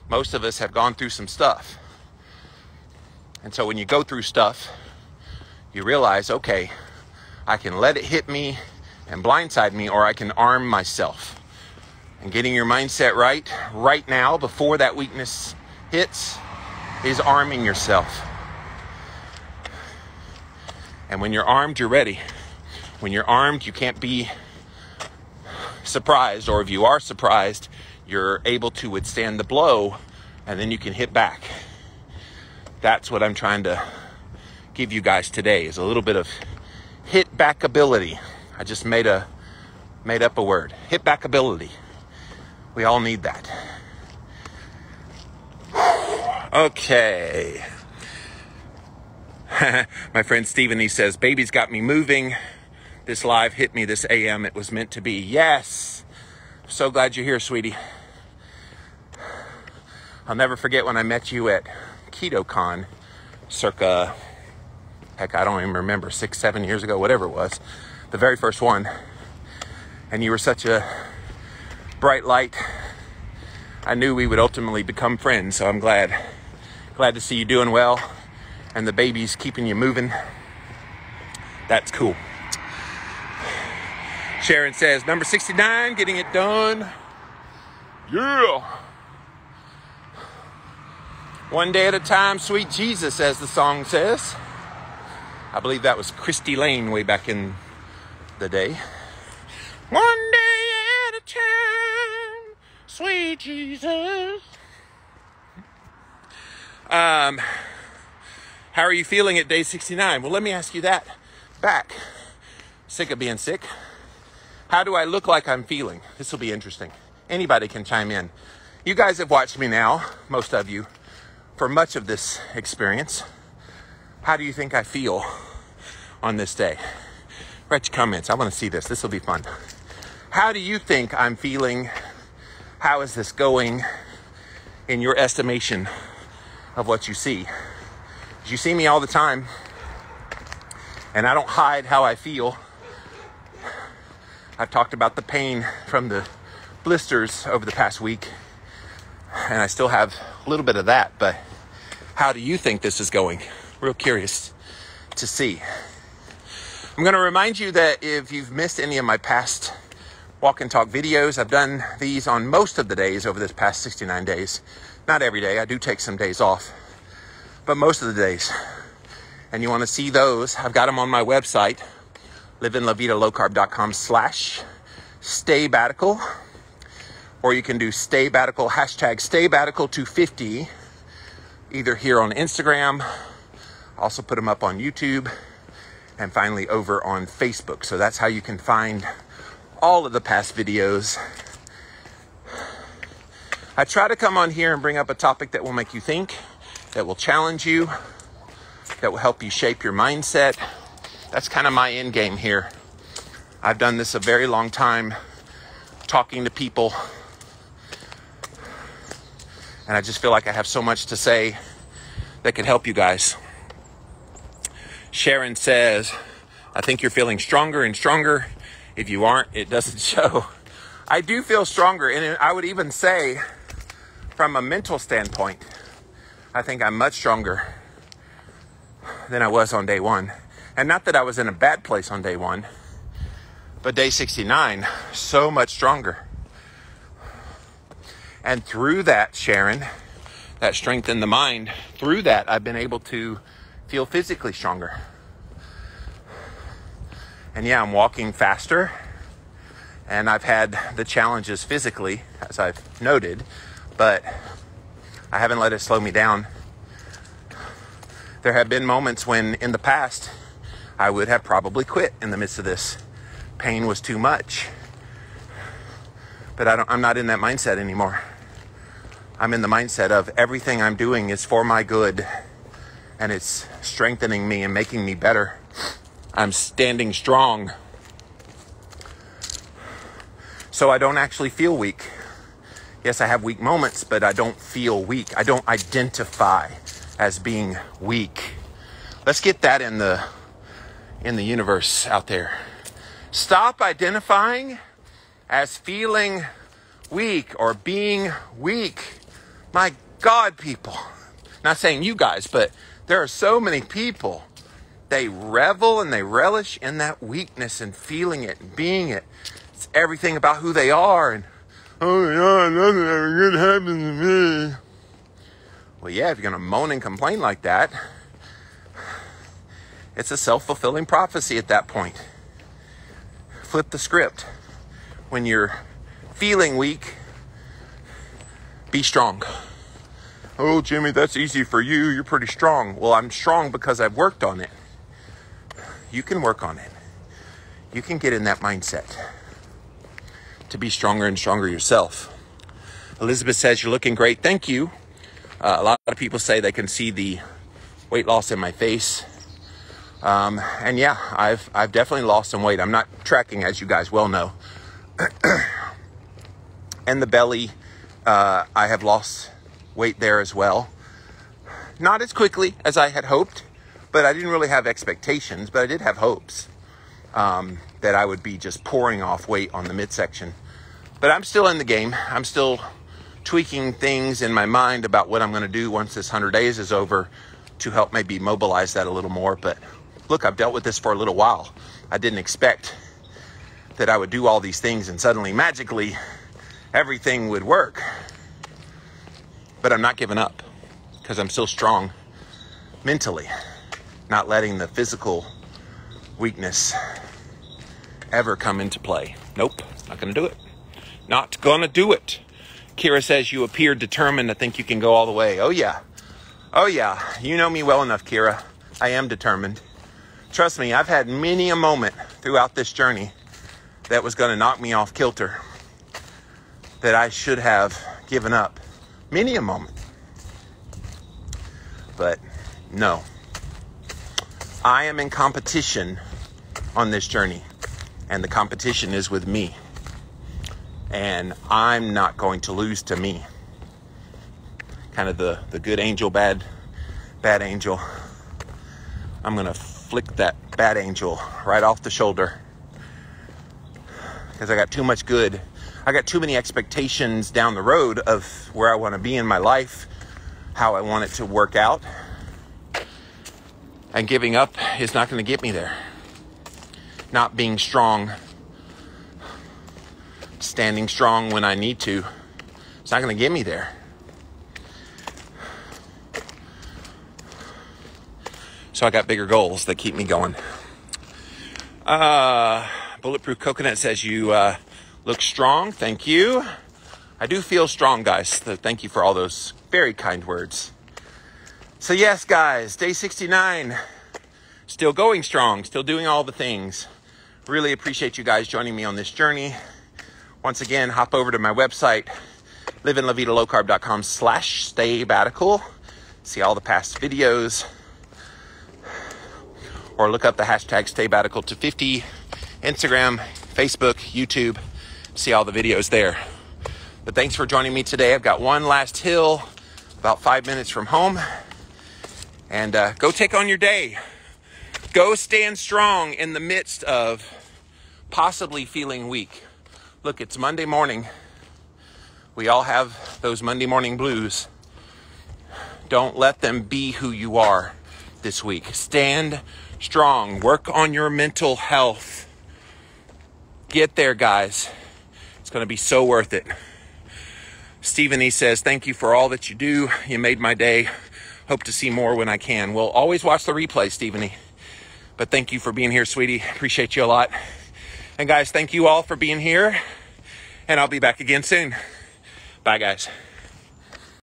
Speaker 1: most of us have gone through some stuff. And so when you go through stuff, you realize, okay, I can let it hit me and blindside me, or I can arm myself. And getting your mindset right now, before that weakness hits, is arming yourself. And when you're armed, you're ready. When you're armed, you can't be surprised, or if you are surprised, you're able to withstand the blow, and then you can hit back. That's what I'm trying to give you guys today, is a little bit of hit back ability. I just made up a word. Hit back ability. We all need that. Okay. My friend Steven, he says, baby's got me moving. This live hit me this AM. It was meant to be. Yes. So glad you're here, sweetie. I'll never forget when I met you at KetoCon circa, heck, I don't even remember, 6-7 years ago, whatever it was. The very first one. And you were such a bright light. I knew we would ultimately become friends, so I'm glad to see you doing well, and the baby's keeping you moving. That's cool. Sharon says, number 69, getting it done. Yeah. One day at a time, sweet Jesus, as the song says. I believe that was Christy Lane way back in the day. One day at a time, sweet Jesus. How are you feeling at day 69? Well, let me ask you that back. Sick of being sick? How do I look like I'm feeling? This will be interesting. Anybody can chime in. You guys have watched me now, most of you, for much of this experience. How do you think I feel on this day? Write your comments. I want to see this. This will be fun. How do you think I'm feeling? How is this going in your estimation of what you see? You see me all the time, and I don't hide how I feel. I've talked about the pain from the blisters over the past week, and I still have a little bit of that, but how do you think this is going? Real curious to see. I'm going to remind you that if you've missed any of my past walk and talk videos, I've done these on most of the days over this past 69 days. Not every day. I do take some days off, but most of the days. And you want to see those, I've got them on my website, liveinlavitalow-carb.com/staybatical, or you can do staybatical, #staybatical250, either here on Instagram, also put them up on YouTube, and finally over on Facebook. So that's how you can find all of the past videos. I try to come on here and bring up a topic that will make you think, that will challenge you, that will help you shape your mindset. That's kind of my end game here. I've done this a very long time, talking to people, and I just feel like I have so much to say that can help you guys. Sharon says, I think you're feeling stronger and stronger. If you aren't, it doesn't show. I do feel stronger, and I would even say, from a mental standpoint, I think I'm much stronger than I was on day one. And not that I was in a bad place on day one, but day 69, so much stronger. And through that, Sharon, that strength in the mind, through that, I've been able to feel physically stronger. And yeah, I'm walking faster, and I've had the challenges physically, as I've noted, but I haven't let it slow me down. There have been moments when in the past I would have probably quit in the midst of this. Pain was too much. But I'm not in that mindset anymore. I'm in the mindset of everything I'm doing is for my good, and it's strengthening me and making me better. I'm standing strong. So I don't actually feel weak. Yes, I have weak moments, but I don't feel weak. I don't identify as being weak. Let's get that in the universe out there. Stop identifying as feeling weak or being weak. My God, people. Not saying you guys, but there are so many people. They revel and they relish in that weakness and feeling it and being it. It's everything about who they are, and oh yeah, nothing ever good happens to me. Well, yeah, if you're going to moan and complain like that, it's a self-fulfilling prophecy at that point. Flip the script. When you're feeling weak, be strong. Oh, Jimmy, that's easy for you. You're pretty strong. Well, I'm strong because I've worked on it. You can work on it. You can get in that mindset to be stronger and stronger yourself. Elizabeth says, you're looking great. Thank you. A lot of people say they can see the weight loss in my face. And yeah, I've definitely lost some weight. I'm not tracking, as you guys well know. And the belly, I have lost weight there as well. Not as quickly as I had hoped, but I didn't really have expectations, but I did have hopes that I would be just pouring off weight on the midsection. But I'm still in the game. I'm still tweaking things in my mind about what I'm going to do once this 100 days is over to help maybe mobilize that a little more. But look, I've dealt with this for a little while. I didn't expect that I would do all these things and suddenly magically everything would work. But I'm not giving up because I'm still strong mentally, not letting the physical weakness ever come into play. Nope, not going to do it. Not going to do it. Kira says, you appear determined to think you can go all the way. Oh, yeah. Oh, yeah. You know me well enough, Kira. I am determined. Trust me, I've had many a moment throughout this journey that was going to knock me off kilter, that I should have given up. Many a moment. But no. I am in competition on this journey, and the competition is with me. And I'm not going to lose to me. Kind of the good angel, bad angel. I'm going to flick that bad angel right off the shoulder. Because I got too much good. I got too many expectations down the road of where I want to be in my life, how I want it to work out. And giving up is not going to get me there. Not being strong, standing strong when I need to, it's not going to get me there. So I got bigger goals that keep me going. Bulletproof Coconut says you look strong. Thank you. I do feel strong, guys. So thank you for all those very kind words. So yes, guys, day 69. Still going strong. Still doing all the things. Really appreciate you guys joining me on this journey. Once again, hop over to my website, livinglavidalowcarb.com/staybatical. See all the past videos. Or look up the hashtag StayBatical250, Instagram, Facebook, YouTube. See all the videos there. But thanks for joining me today. I've got one last hill, about 5 minutes from home. And go take on your day. Go stand strong in the midst of possibly feeling weak. Look, it's Monday morning. We all have those Monday morning blues. Don't let them be who you are this week. Stand strong. Work on your mental health. Get there, guys. It's going to be so worth it. Stephen E. says, thank you for all that you do. You made my day. Hope to see more when I can. We'll always watch the replay, Stephen E. But thank you for being here, sweetie. Appreciate you a lot. And guys, thank you all for being here. And I'll be back again soon. Bye, guys.